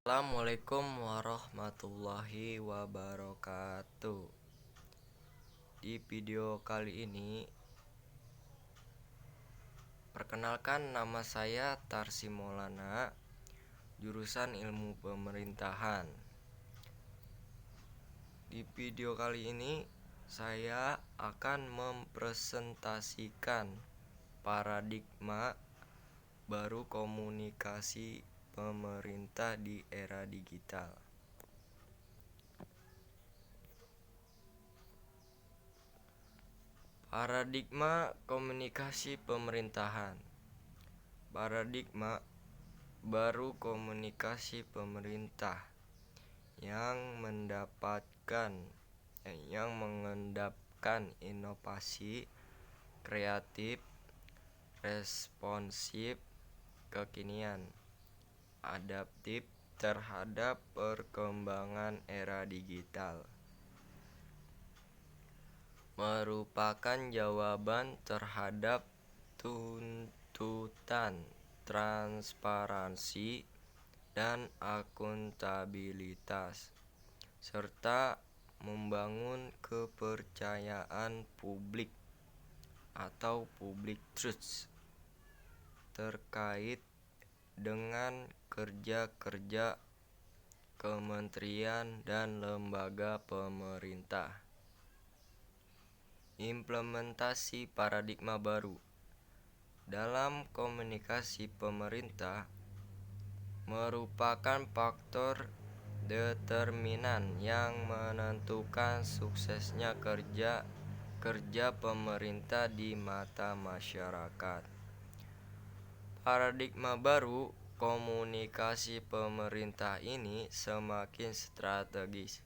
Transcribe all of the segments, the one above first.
Assalamualaikum warahmatullahi wabarakatuh. Di video kali ini, perkenalkan nama saya Tarsi Maulana, jurusan Ilmu Pemerintahan. Di video kali ini, saya akan mempresentasikan paradigma baru komunikasi pemerintah di era digital. Paradigma komunikasi pemerintahan. Paradigma baru komunikasi pemerintah yang mengendapkan inovasi, kreatif, responsif, kekinian, adaptif terhadap perkembangan era digital, merupakan jawaban terhadap tuntutan transparansi dan akuntabilitas, serta membangun kepercayaan publik atau public trust terkait dengan kerja-kerja kementerian dan lembaga pemerintah. Implementasi paradigma baru dalam komunikasi pemerintah merupakan faktor determinan yang menentukan suksesnya kerja pemerintah di mata masyarakat. Paradigma baru komunikasi pemerintah ini semakin strategis,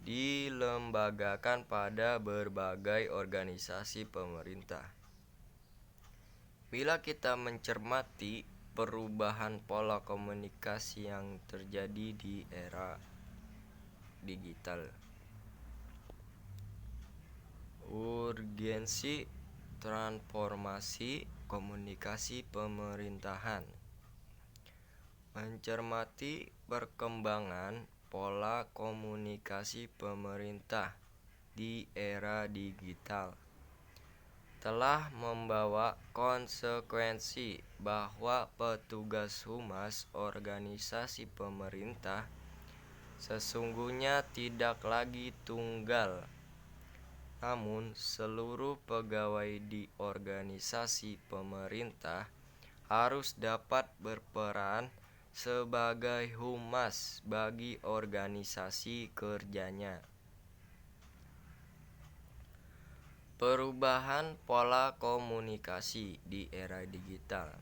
dilembagakan pada berbagai organisasi pemerintah. Bila kita mencermati perubahan pola komunikasi yang terjadi di era digital, urgensi transformasi komunikasi pemerintahan. Mencermati perkembangan pola komunikasi pemerintah di era digital telah membawa konsekuensi bahwa petugas humas organisasi pemerintah sesungguhnya tidak lagi tunggal, namun seluruh pegawai di organisasi pemerintah harus dapat berperan sebagai humas bagi organisasi kerjanya. Perubahan pola komunikasi di era digital.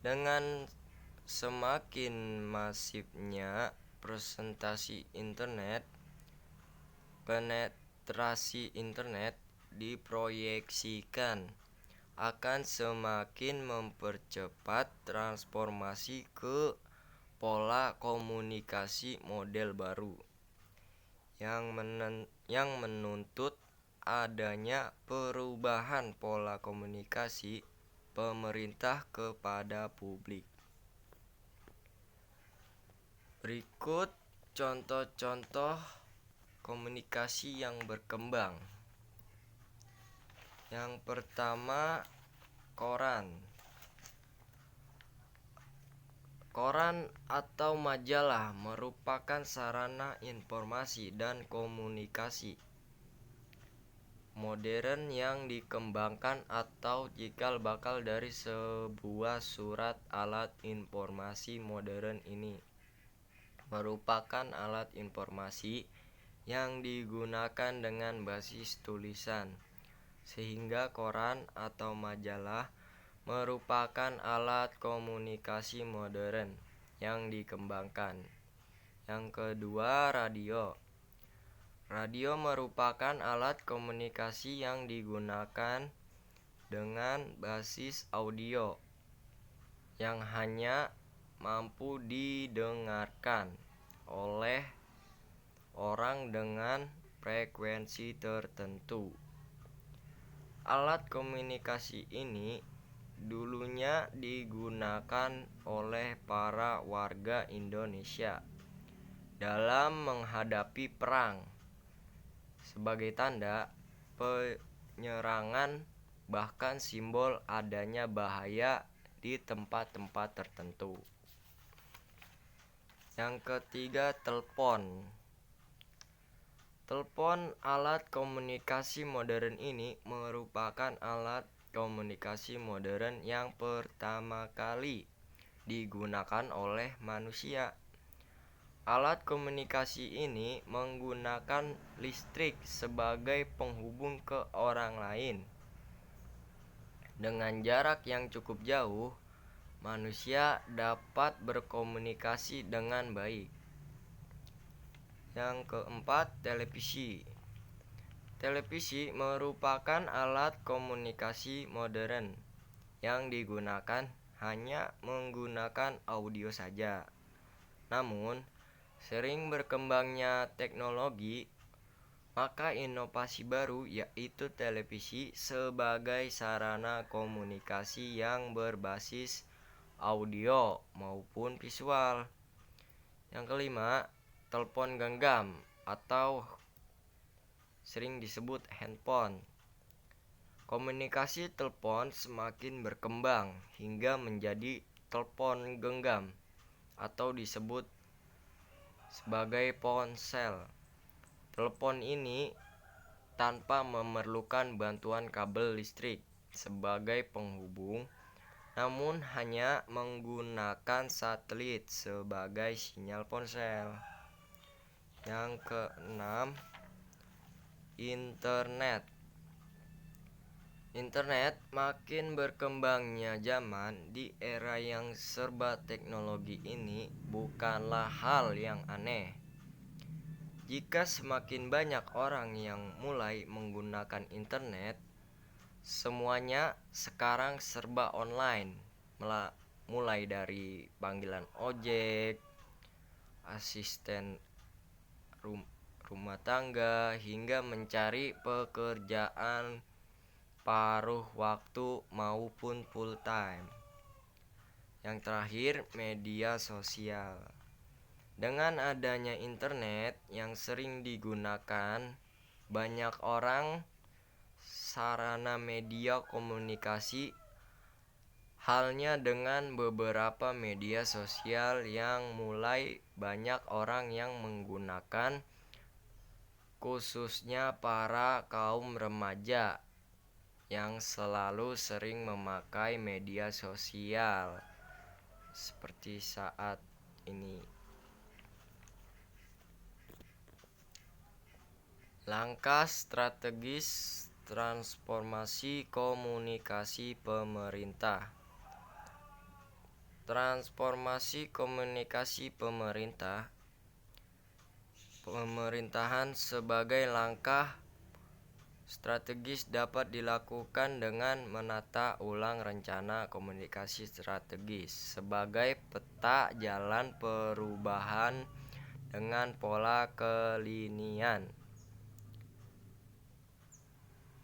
Dengan semakin masifnya penetrasi internet diproyeksikan akan semakin mempercepat transformasi ke pola komunikasi model baru yang menuntut adanya perubahan pola komunikasi pemerintah kepada publik. Berikut contoh-contoh komunikasi yang berkembang. Yang pertama, koran. Koran atau majalah merupakan sarana informasi dan komunikasi modern yang dikembangkan atau cikal bakal dari sebuah surat. Alat informasi modern ini merupakan alat informasi yang digunakan dengan basis tulisan, sehingga koran atau majalah merupakan alat komunikasi modern yang dikembangkan. Yang kedua, radio. Radio merupakan alat komunikasi yang digunakan dengan basis audio yang hanya mampu didengarkan oleh orang dengan frekuensi tertentu. Alat komunikasi ini dulunya digunakan oleh para warga Indonesia dalam menghadapi perang sebagai tanda penyerangan, bahkan simbol adanya bahaya di tempat-tempat tertentu. Yang ketiga, telepon. Telepon, alat komunikasi modern ini merupakan alat komunikasi modern yang pertama kali digunakan oleh manusia. Alat komunikasi ini menggunakan listrik sebagai penghubung ke orang lain. Dengan jarak yang cukup jauh, manusia dapat berkomunikasi dengan baik. Yang keempat, televisi. Televisi merupakan alat komunikasi modern yang digunakan hanya menggunakan audio saja. Namun, sering berkembangnya teknologi, maka inovasi baru yaitu televisi sebagai sarana komunikasi yang berbasis audio maupun visual. Yang kelima, telepon genggam atau sering disebut handphone. Komunikasi telepon semakin berkembang hingga menjadi telepon genggam atau disebut sebagai ponsel. Telepon ini tanpa memerlukan bantuan kabel listrik sebagai penghubung, namun hanya menggunakan satelit sebagai sinyal ponsel. Yang keenam, internet. Internet makin berkembangnya zaman di era yang serba teknologi ini bukanlah hal yang aneh. Jika semakin banyak orang yang mulai menggunakan internet, semuanya sekarang serba online, mulai dari panggilan ojek, asisten rumah tangga, hingga mencari pekerjaan paruh waktu maupun full time. Yang terakhir, media sosial. Dengan adanya internet yang sering digunakan banyak orang, sarana media komunikasi, halnya dengan beberapa media sosial yang mulai banyak orang yang menggunakan, khususnya para kaum remaja yang selalu sering memakai media sosial seperti saat ini. Langkah strategis transformasi komunikasi pemerintah. Transformasi komunikasi pemerintahan sebagai langkah strategis dapat dilakukan dengan menata ulang rencana komunikasi strategis sebagai peta jalan perubahan dengan pola kelinian.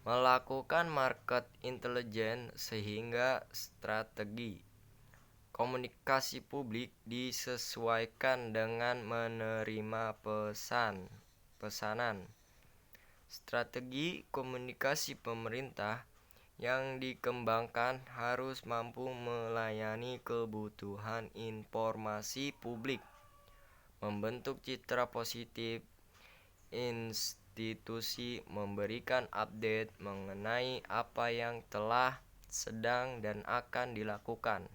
Melakukan market intelligence sehingga strategi komunikasi publik disesuaikan dengan menerima pesanan. Strategi komunikasi pemerintah yang dikembangkan harus mampu melayani kebutuhan informasi publik, membentuk citra positif institusi, memberikan update mengenai apa yang telah, sedang, dan akan dilakukan.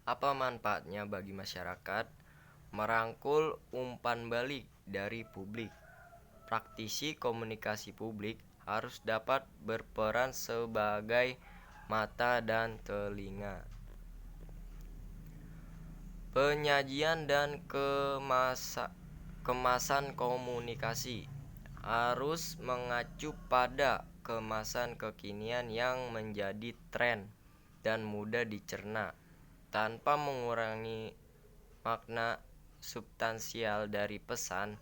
Apa manfaatnya bagi masyarakat? Merangkul umpan balik dari publik. Praktisi komunikasi publik harus dapat berperan sebagai mata dan telinga. Penyajian dan kemasan komunikasi harus mengacu pada kemasan kekinian yang menjadi tren dan mudah dicerna, tanpa mengurangi makna substansial dari pesan.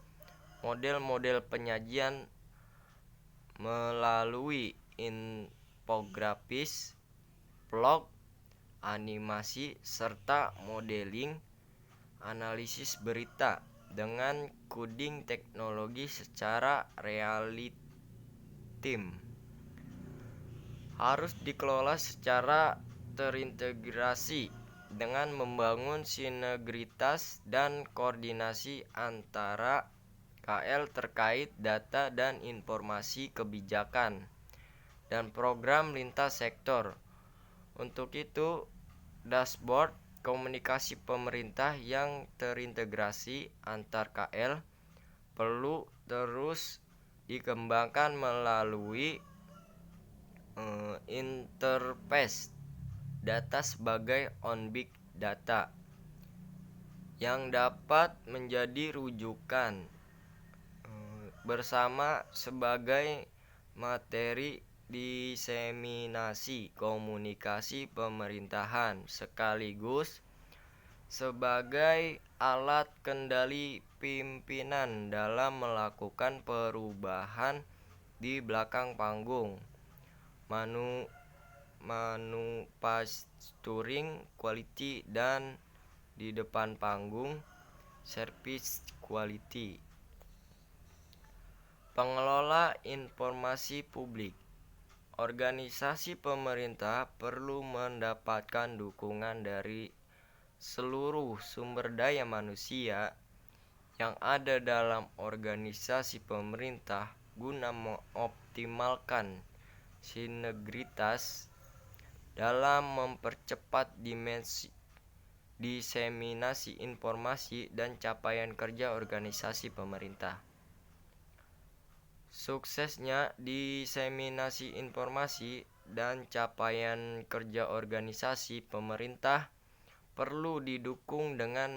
Model-model penyajian melalui infografis, vlog, animasi, serta modeling, analisis berita dengan coding teknologi secara real-time. Harus dikelola secara terintegrasi dengan membangun sinergitas dan koordinasi antara KL terkait data dan informasi kebijakan dan program lintas sektor. Untuk itu, dashboard komunikasi pemerintah yang terintegrasi antar KL perlu terus dikembangkan melalui interface data sebagai on big data yang dapat menjadi rujukan bersama sebagai materi diseminasi komunikasi pemerintahan sekaligus sebagai alat kendali pimpinan dalam melakukan perubahan di belakang panggung, manufacturing quality, dan di depan panggung, service quality. Pengelola informasi publik. Organisasi pemerintah perlu mendapatkan dukungan dari seluruh sumber daya manusia yang ada dalam organisasi pemerintah guna mengoptimalkan sinergitas dalam mempercepat diseminasi informasi dan capaian kerja organisasi pemerintah. Suksesnya diseminasi informasi dan capaian kerja organisasi pemerintah perlu didukung dengan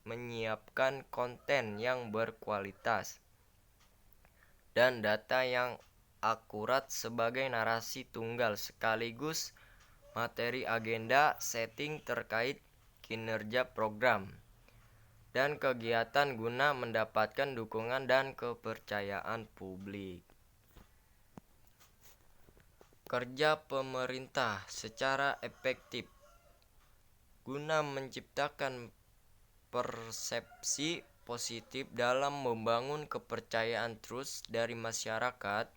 menyiapkan konten yang berkualitas dan data yang akurat sebagai narasi tunggal sekaligus materi agenda setting terkait kinerja program dan kegiatan guna mendapatkan dukungan dan kepercayaan publik. Kerja pemerintah secara efektif guna menciptakan persepsi positif dalam membangun kepercayaan trust dari masyarakat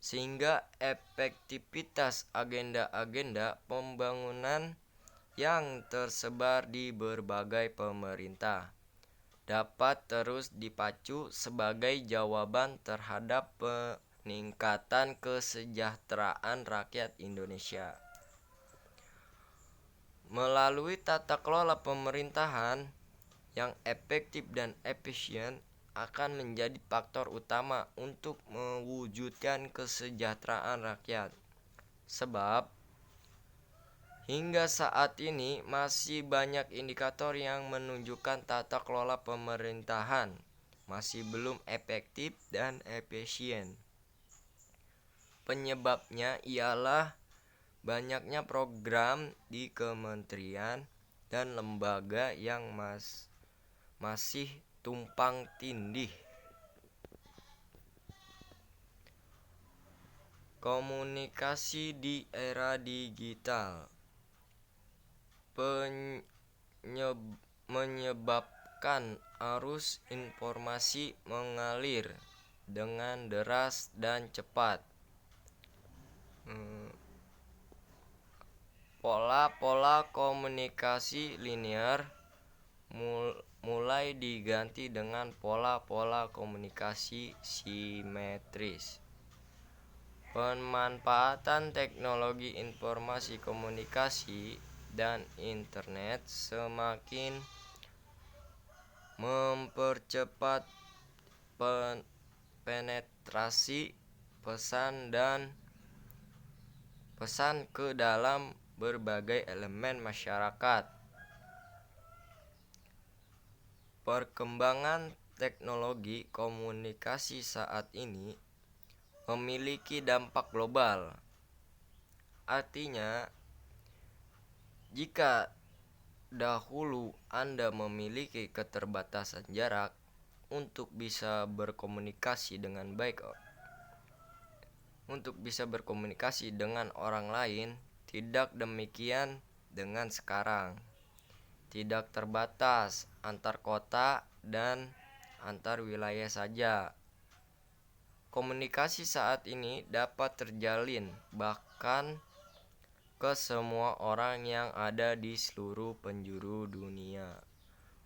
sehingga efektivitas agenda-agenda pembangunan yang tersebar di berbagai pemerintah dapat terus dipacu sebagai jawaban terhadap peningkatan kesejahteraan rakyat Indonesia. Melalui tata kelola pemerintahan yang efektif dan efisien akan menjadi faktor utama untuk mewujudkan kesejahteraan rakyat. Sebab hingga saat ini masih banyak indikator yang menunjukkan tata kelola pemerintahan masih belum efektif dan efisien. Penyebabnya ialah banyaknya program di kementerian dan lembaga yang masih tumpang tindih. Komunikasi di era digital menyebabkan arus informasi mengalir dengan deras dan cepat. Pola-pola komunikasi linear mulai diganti dengan pola-pola komunikasi simetris. Pemanfaatan teknologi informasi komunikasi dan internet semakin mempercepat penetrasi pesan ke dalam berbagai elemen masyarakat. Perkembangan teknologi komunikasi saat ini memiliki dampak global. Artinya, jika dahulu Anda memiliki keterbatasan jarak untuk bisa berkomunikasi dengan orang lain, Tidak demikian dengan sekarang. Tidak terbatas antar kota dan antar wilayah saja. Komunikasi saat ini dapat terjalin bahkan ke semua orang yang ada di seluruh penjuru dunia.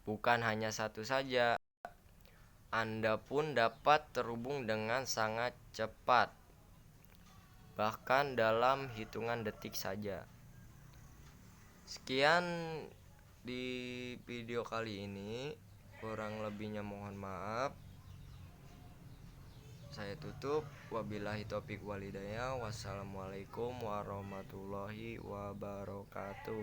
Bukan hanya satu saja, Anda pun dapat terhubung dengan sangat cepat, bahkan dalam hitungan detik saja. Sekian di video kali ini, kurang lebihnya mohon maaf. Saya tutup. Wabillahi taufik walhidayah. Wassalamualaikum warahmatullahi wabarakatuh.